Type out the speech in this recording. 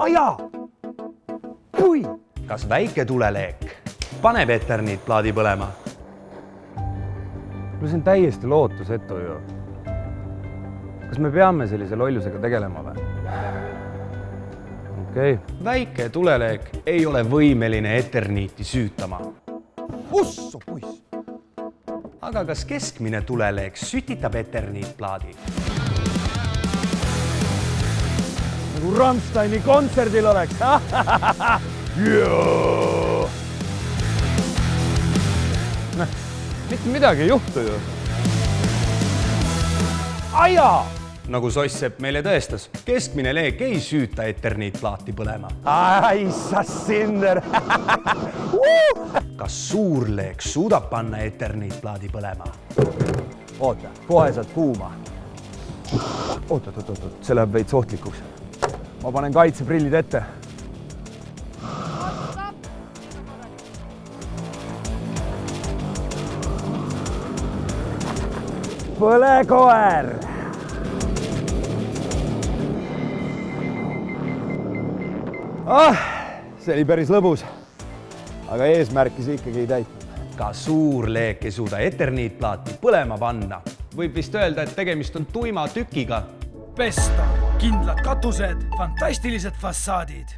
Aja! Pui! Kas väike tuleleek paneb eterniitplaadi põlema? No see on täiesti lootusetu ju. Kas me peame sellise lollusega tegelema või? Okei. Väike tuleleek ei ole võimeline eterniiti süütama. Ussu, poiss! Aga kas keskmine tuleleek sütitab eterniitplaadi? Nagu Rammsteini kontserdil oleks. Mitte midagi ei juhtu ju. Aja! Nagu Sosssepp meile tõestas, keskmine leek ei süüta eterniitplaati põlema. Ai, sa sinder! Kas suur leek suudab panna eterniitplaadi põlema? Oota, kohe saad kuuma. Oot, see läheb veits ohtlikuks. Ma panen kaitseprillid ette. Põle koer! See oli päris lõbus, aga eesmärki see ikkagi ei täitnud. Ka suur leek ei suuda eterniitplaati põlema panna. Võib vist öelda, et tegemist on tuima tükiga. Pesta, kindlad katused, fantastilised fassaadid.